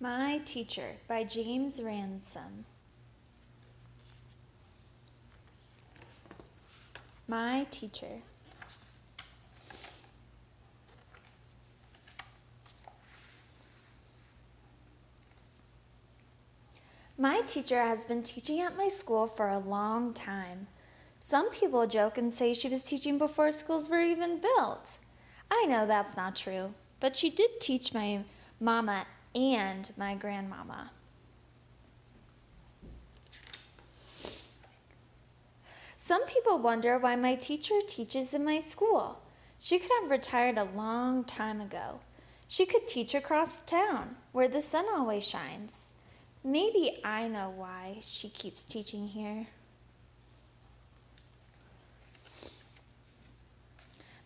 My Teacher by James Ransome. My teacher. My teacher has been teaching at my school for a long time. Some people joke and say she was teaching before schools were even built. I know that's not true, but she did teach my mama and my grandmama. Some people wonder why my teacher teaches in my school. She could have retired a long time ago. She could teach across town, where the sun always shines. Maybe I know why she keeps teaching here.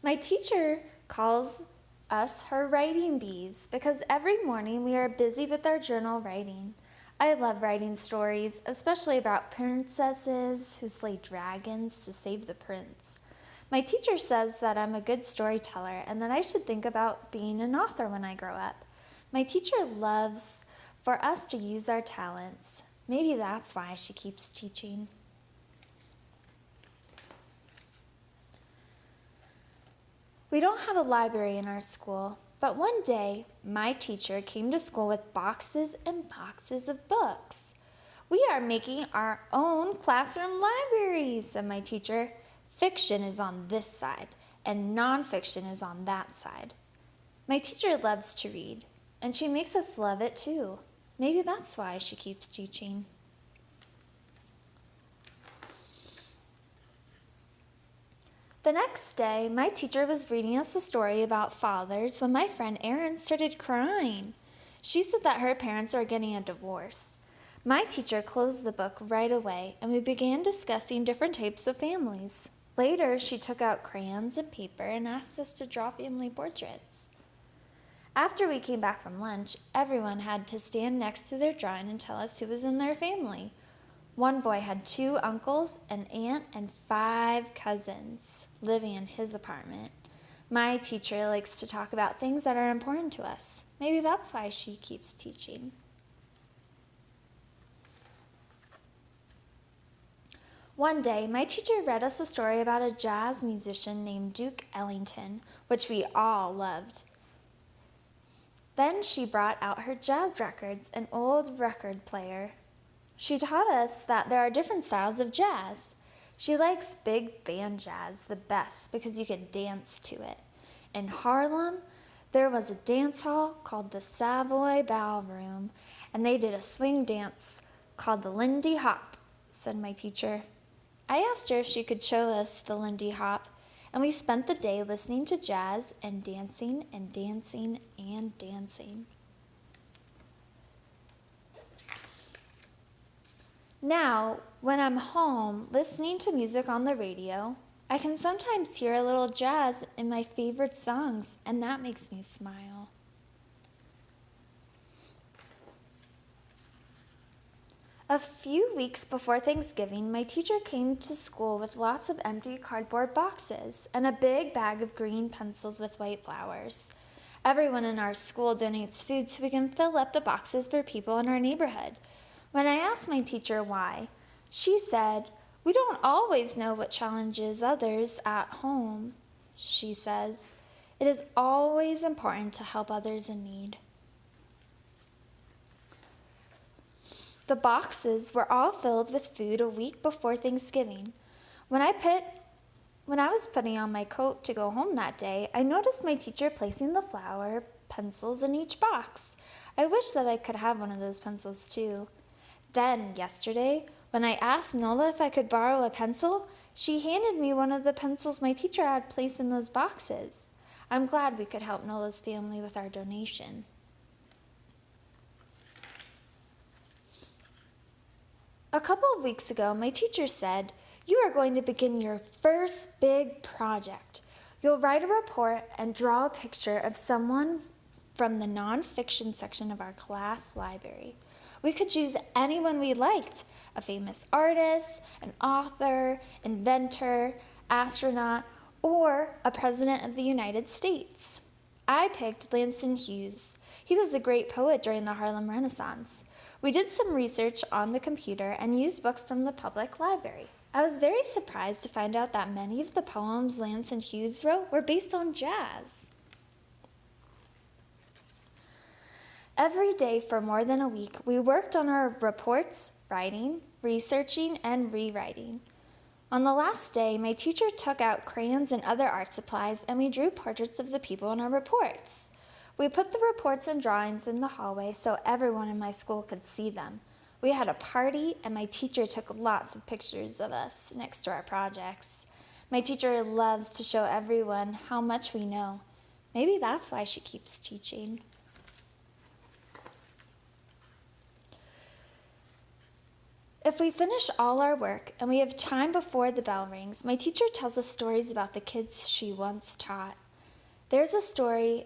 My teacher calls us her writing bees because every morning we are busy with our journal writing. I love writing stories, especially about princesses who slay dragons to save the prince. My teacher says that I'm a good storyteller and that I should think about being an author when I grow up. My teacher loves for us to use our talents. Maybe that's why she keeps teaching. We don't have a library in our school, but one day my teacher came to school with boxes and boxes of books. We are making our own classroom library, said my teacher. Fiction is on this side, and nonfiction is on that side. My teacher loves to read, and she makes us love it too. Maybe that's why she keeps teaching. The next day, my teacher was reading us a story about fathers when my friend Erin started crying. She said that her parents are getting a divorce. My teacher closed the book right away, and we began discussing different types of families. Later, she took out crayons and paper and asked us to draw family portraits. After we came back from lunch, everyone had to stand next to their drawing and tell us who was in their family. One boy had 2 uncles, an aunt, and 5 cousins living in his apartment. My teacher likes to talk about things that are important to us. Maybe that's why she keeps teaching. One day, my teacher read us a story about a jazz musician named Duke Ellington, which we all loved. Then she brought out her jazz records, an old record player. She taught us that there are different styles of jazz. She likes big band jazz the best because you can dance to it. In Harlem, there was a dance hall called the Savoy Ballroom, and they did a swing dance called the Lindy Hop, said my teacher. I asked her if she could show us the Lindy Hop, and we spent the day listening to jazz and dancing and dancing and dancing. Now, when I'm home listening to music on the radio, I can sometimes hear a little jazz in my favorite songs, and that makes me smile. A few weeks before Thanksgiving, my teacher came to school with lots of empty cardboard boxes and a big bag of green pencils with white flowers. Everyone in our school donates food so we can fill up the boxes for people in our neighborhood. When I asked my teacher why, she said, "We don't always know what challenges others at home," she says. "It is always important to help others in need." The boxes were all filled with food a week before Thanksgiving. When I was putting on my coat to go home that day, I noticed my teacher placing the flower pencils in each box. I wish that I could have one of those pencils too. Then, yesterday, when I asked Nola if I could borrow a pencil, she handed me one of the pencils my teacher had placed in those boxes. I'm glad we could help Nola's family with our donation. A couple of weeks ago, my teacher said, "You are going to begin your first big project. You'll write a report and draw a picture of someone from the nonfiction section of our class library. We could choose anyone we liked, a famous artist, an author, inventor, astronaut, or a president of the United States. I picked Langston Hughes. He was a great poet during the Harlem Renaissance. We did some research on the computer and used books from the public library. I was very surprised to find out that many of the poems Langston Hughes wrote were based on jazz. Every day for more than a week, we worked on our reports, writing, researching, and rewriting. On the last day, my teacher took out crayons and other art supplies, and we drew portraits of the people in our reports. We put the reports and drawings in the hallway so everyone in my school could see them. We had a party, and my teacher took lots of pictures of us next to our projects. My teacher loves to show everyone how much we know. Maybe that's why she keeps teaching. If we finish all our work and we have time before the bell rings, my teacher tells us stories about the kids she once taught. There's a story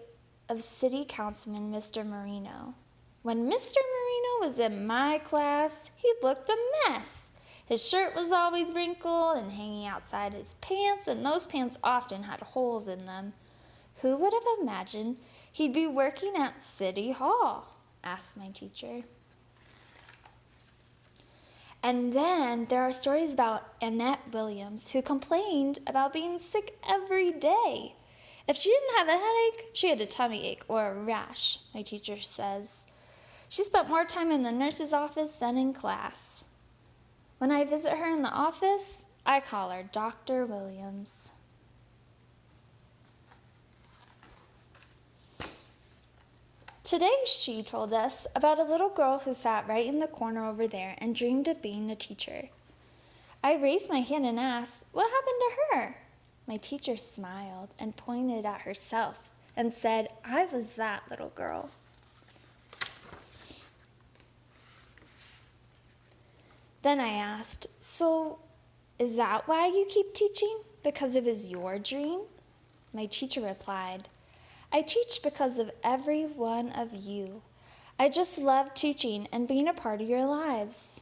of City Councilman Mr. Marino. When Mr. Marino was in my class, he looked a mess. His shirt was always wrinkled and hanging outside his pants, and those pants often had holes in them. Who would have imagined he'd be working at City Hall? Asked my teacher. And then there are stories about Annette Williams, who complained about being sick every day. If she didn't have a headache, she had a tummy ache or a rash, my teacher says. She spent more time in the nurse's office than in class. When I visit her in the office, I call her Dr. Williams. Today she told us about a little girl who sat right in the corner over there and dreamed of being a teacher. I raised my hand and asked, "What happened to her?" My teacher smiled and pointed at herself and said, "I was that little girl." Then I asked, "So is that why you keep teaching? Because it was your dream?" My teacher replied, "I teach because of every one of you. I just love teaching and being a part of your lives.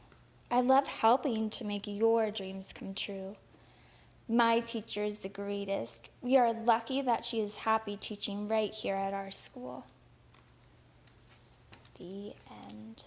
I love helping to make your dreams come true. My teacher is the greatest. We are lucky that she is happy teaching right here at our school." The end.